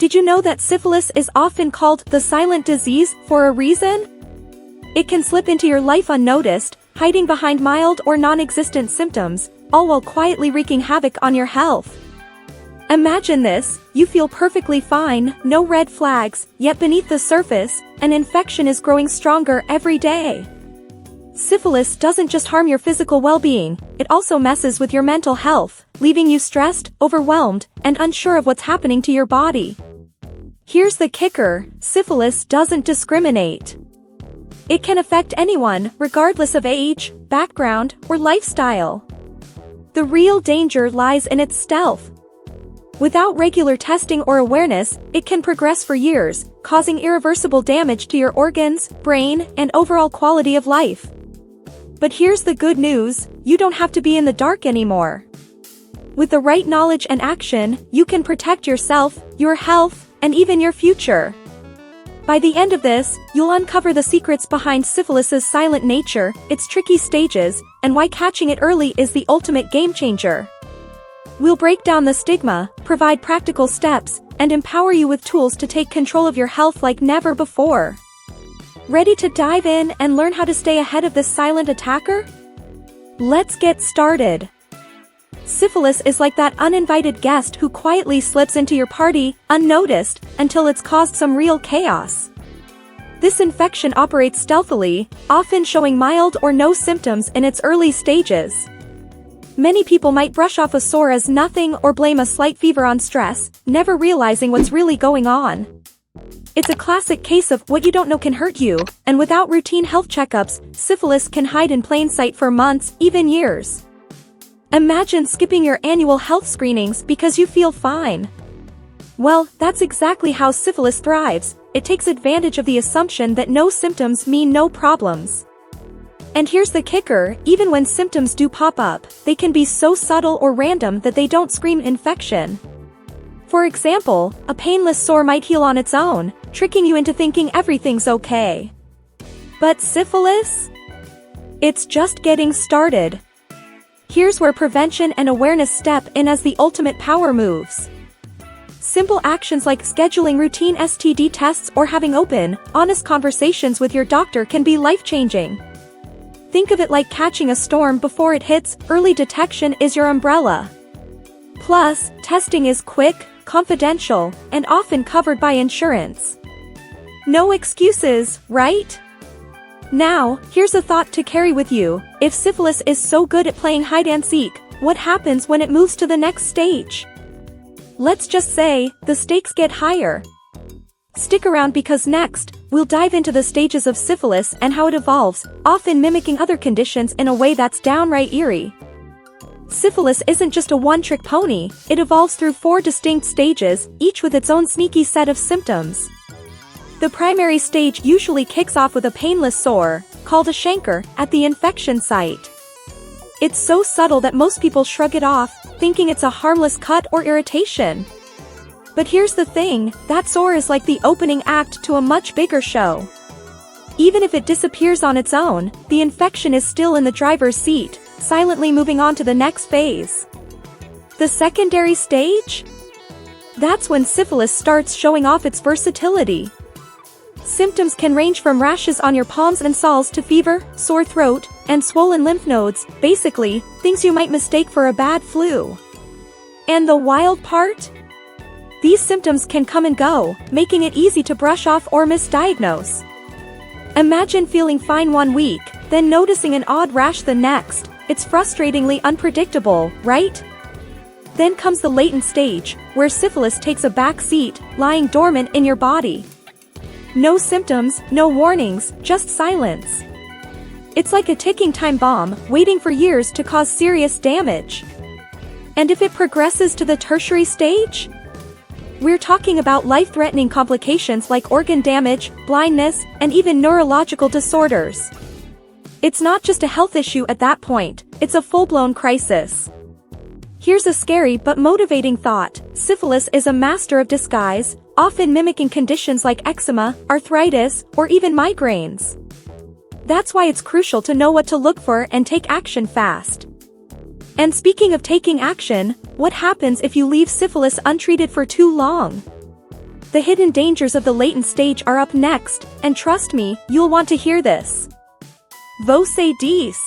Did you know that syphilis is often called the silent disease for a reason? It can slip into your life unnoticed, hiding behind mild or non-existent symptoms, all while quietly wreaking havoc on your health. Imagine this: you feel perfectly fine, no red flags, yet beneath the surface, an infection is growing stronger every day. Syphilis doesn't just harm your physical well-being, it also messes with your mental health, leaving you stressed, overwhelmed, and unsure of what's happening to your body. Here's the kicker: syphilis doesn't discriminate. It can affect anyone, regardless of age, background, or lifestyle. The real danger lies in its stealth. Without regular testing or awareness, it can progress for years, causing irreversible damage to your organs, brain, and overall quality of life. But here's the good news: you don't have to be in the dark anymore. With the right knowledge and action, you can protect yourself, your health, and even your future. By the end of this, you'll uncover the secrets behind syphilis's silent nature, its tricky stages, and why catching it early is the ultimate game-changer. We'll break down the stigma, provide practical steps, and empower you with tools to take control of your health like never before. Ready to dive in and learn how to stay ahead of this silent attacker? Let's get started. Syphilis is like that uninvited guest who quietly slips into your party, unnoticed, until it's caused some real chaos. This infection operates stealthily, often showing mild or no symptoms in its early stages. Many people might brush off a sore as nothing or blame a slight fever on stress, never realizing what's really going on. It's a classic case of what you don't know can hurt you, and without routine health checkups, syphilis can hide in plain sight for months, even years. Imagine skipping your annual health screenings because you feel fine. Well, that's exactly how syphilis thrives. It takes advantage of the assumption that no symptoms mean no problems. And here's the kicker: even when symptoms do pop up, they can be so subtle or random that they don't scream infection. For example, a painless sore might heal on its own, tricking you into thinking everything's okay. But syphilis? It's just getting started. Here's where prevention and awareness step in as the ultimate power moves. Simple actions like scheduling routine STD tests or having open, honest conversations with your doctor can be life-changing. Think of it like catching a storm before it hits. Early detection is your umbrella. Plus, testing is quick, confidential, and often covered by insurance. No excuses, right? Now, here's a thought to carry with you: if syphilis is so good at playing hide-and-seek, what happens when it moves to the next stage? Let's just say, the stakes get higher. Stick around because next, we'll dive into the stages of syphilis and how it evolves, often mimicking other conditions in a way that's downright eerie. Syphilis isn't just a one-trick pony, it evolves through 4 distinct stages, each with its own sneaky set of symptoms. The primary stage usually kicks off with a painless sore, called a chancre, at the infection site. It's so subtle that most people shrug it off, thinking it's a harmless cut or irritation. But here's the thing: that sore is like the opening act to a much bigger show. Even if it disappears on its own, the infection is still in the driver's seat, silently moving on to the next phase. The secondary stage? That's when syphilis starts showing off its versatility. Symptoms can range from rashes on your palms and soles to fever, sore throat, and swollen lymph nodes, basically, things you might mistake for a bad flu. And the wild part? These symptoms can come and go, making it easy to brush off or misdiagnose. Imagine feeling fine one week, then noticing an odd rash the next. It's frustratingly unpredictable, right? Then comes the latent stage, where syphilis takes a back seat, lying dormant in your body. No symptoms, no warnings, just silence. It's like a ticking time bomb, waiting for years to cause serious damage. And if it progresses to the tertiary stage? We're talking about life-threatening complications like organ damage, blindness, and even neurological disorders. It's not just a health issue at that point, it's a full-blown crisis. Here's a scary but motivating thought: syphilis is a master of disguise, often mimicking conditions like eczema, arthritis, or even migraines. That's why it's crucial to know what to look for and take action fast. And speaking of taking action, what happens if you leave syphilis untreated for too long? The hidden dangers of the latent stage are up next, and trust me, you'll want to hear this. Vos dis.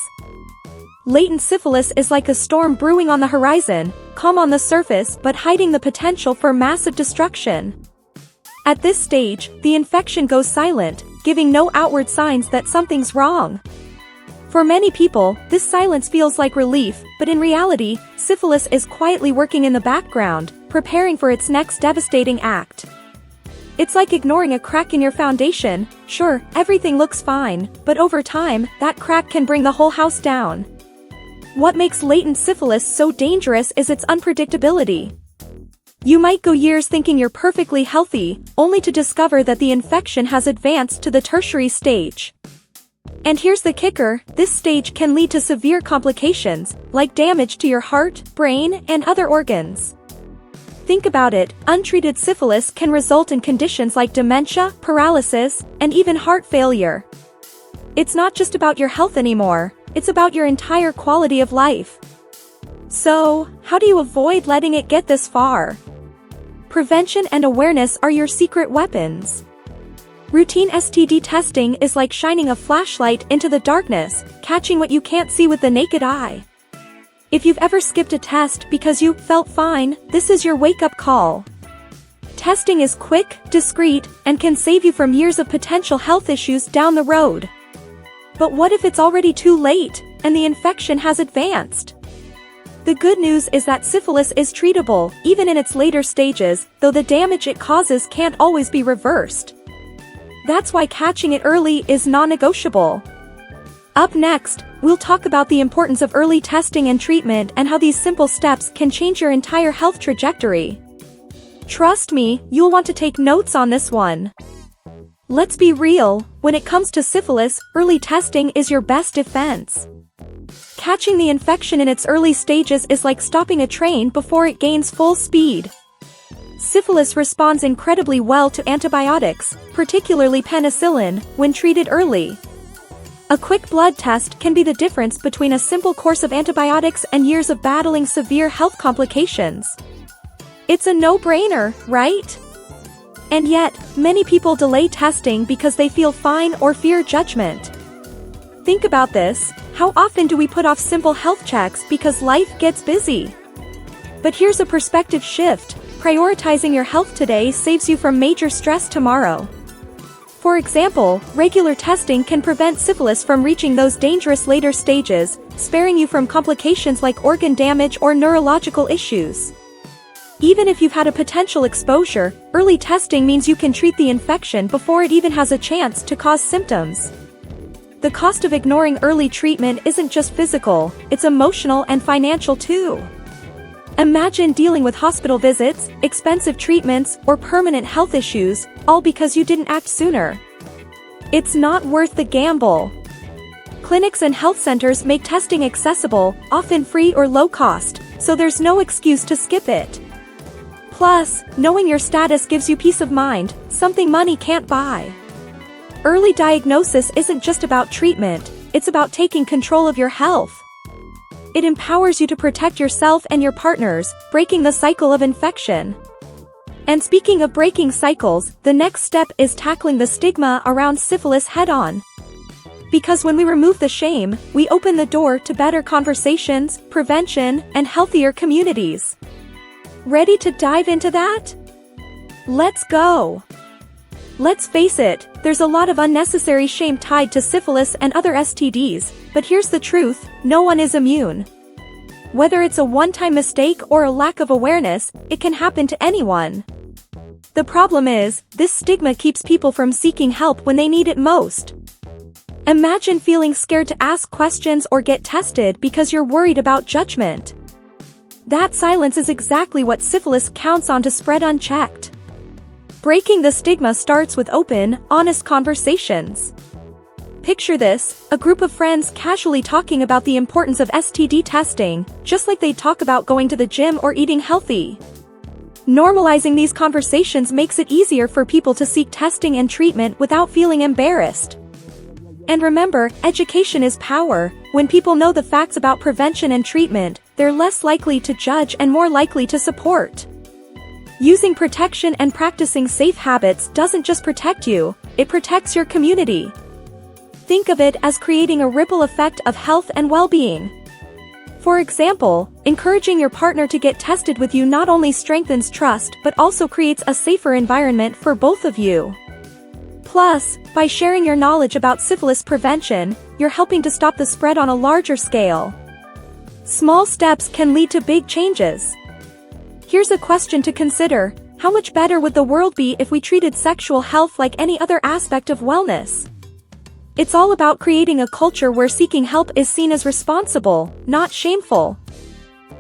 Latent syphilis is like a storm brewing on the horizon, calm on the surface but hiding the potential for massive destruction. At this stage, the infection goes silent, giving no outward signs that something's wrong. For many people, this silence feels like relief, but in reality, syphilis is quietly working in the background, preparing for its next devastating act. It's like ignoring a crack in your foundation. Sure, everything looks fine, but over time, that crack can bring the whole house down. What makes latent syphilis so dangerous is its unpredictability. You might go years thinking you're perfectly healthy, only to discover that the infection has advanced to the tertiary stage. And here's the kicker, this stage can lead to severe complications, like damage to your heart, brain, and other organs. Think about it, untreated syphilis can result in conditions like dementia, paralysis, and even heart failure. It's not just about your health anymore, it's about your entire quality of life. So, how do you avoid letting it get this far? Prevention and awareness are your secret weapons. Routine STD testing is like shining a flashlight into the darkness, catching what you can't see with the naked eye. If you've ever skipped a test because you felt fine, this is your wake-up call. Testing is quick, discreet, and can save you from years of potential health issues down the road. But what if it's already too late, and the infection has advanced? The good news is that syphilis is treatable, even in its later stages, though the damage it causes can't always be reversed. That's why catching it early is non-negotiable. Up next, we'll talk about the importance of early testing and treatment and how these simple steps can change your entire health trajectory. Trust me, you'll want to take notes on this one. Let's be real, when it comes to syphilis, early testing is your best defense. Catching the infection in its early stages is like stopping a train before it gains full speed. Syphilis responds incredibly well to antibiotics, particularly penicillin, when treated early. A quick blood test can be the difference between a simple course of antibiotics and years of battling severe health complications. It's a no-brainer, right? And yet, many people delay testing because they feel fine or fear judgment. Think about this, how often do we put off simple health checks because life gets busy? But here's a perspective shift, prioritizing your health today saves you from major stress tomorrow. For example, regular testing can prevent syphilis from reaching those dangerous later stages, sparing you from complications like organ damage or neurological issues. Even if you've had a potential exposure, early testing means you can treat the infection before it even has a chance to cause symptoms. The cost of ignoring early treatment isn't just physical, it's emotional and financial too. Imagine dealing with hospital visits, expensive treatments, or permanent health issues, all because you didn't act sooner. It's not worth the gamble. Clinics and health centers make testing accessible, often free or low cost, so there's no excuse to skip it. Plus, knowing your status gives you peace of mind, something money can't buy. Early diagnosis isn't just about treatment, it's about taking control of your health. It empowers you to protect yourself and your partners, breaking the cycle of infection. And speaking of breaking cycles, the next step is tackling the stigma around syphilis head-on. Because when we remove the shame, we open the door to better conversations, prevention, and healthier communities. Ready to dive into that? Let's go! Let's face it, there's a lot of unnecessary shame tied to syphilis and other STDs, but here's the truth, no one is immune. Whether it's a one-time mistake or a lack of awareness, it can happen to anyone. The problem is, this stigma keeps people from seeking help when they need it most. Imagine feeling scared to ask questions or get tested because you're worried about judgment. That silence is exactly what syphilis counts on to spread unchecked. Breaking the stigma starts with open, honest conversations. Picture this, a group of friends casually talking about the importance of STD testing, just like they'd talk about going to the gym or eating healthy. Normalizing these conversations makes it easier for people to seek testing and treatment without feeling embarrassed. And remember, education is power. When people know the facts about prevention and treatment, they're less likely to judge and more likely to support. Using protection and practicing safe habits doesn't just protect you, it protects your community. Think of it as creating a ripple effect of health and well-being. For example, encouraging your partner to get tested with you not only strengthens trust but also creates a safer environment for both of you. Plus, by sharing your knowledge about syphilis prevention, you're helping to stop the spread on a larger scale. Small steps can lead to big changes. Here's a question to consider: how much better would the world be if we treated sexual health like any other aspect of wellness? It's all about creating a culture where seeking help is seen as responsible, not shameful.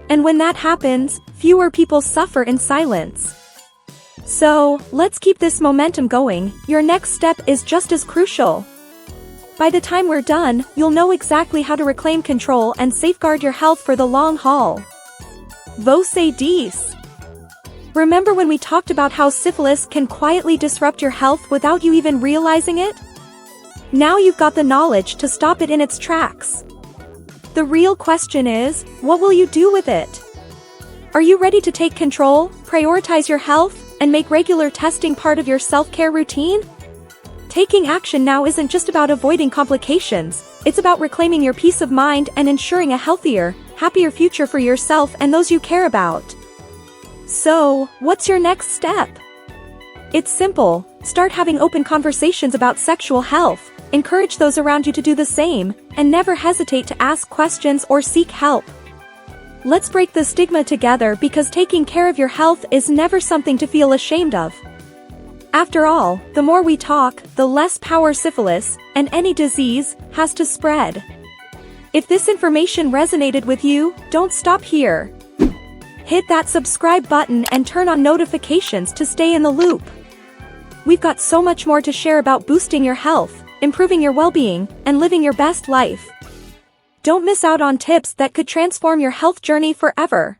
And when that happens, fewer people suffer in silence. So, let's keep this momentum going. Your next step is just as crucial. By the time we're done, you'll know exactly how to reclaim control and safeguard your health for the long haul. Vos dis. Remember when we talked about how syphilis can quietly disrupt your health without you even realizing it? Now you've got the knowledge to stop it in its tracks. The real question is, what will you do with it? Are you ready to take control, prioritize your health, and make regular testing part of your self-care routine? Taking action now isn't just about avoiding complications, it's about reclaiming your peace of mind and ensuring a healthier, happier future for yourself and those you care about. So, what's your next step? It's simple: start having open conversations about sexual health, encourage those around you to do the same, and never hesitate to ask questions or seek help. Let's break the stigma together, because taking care of your health is never something to feel ashamed of. After all, the more we talk, the less power syphilis, and any disease, has to spread. If this information resonated with you, don't stop here. Hit that subscribe button and turn on notifications to stay in the loop. We've got so much more to share about boosting your health, improving your well-being, and living your best life. Don't miss out on tips that could transform your health journey forever.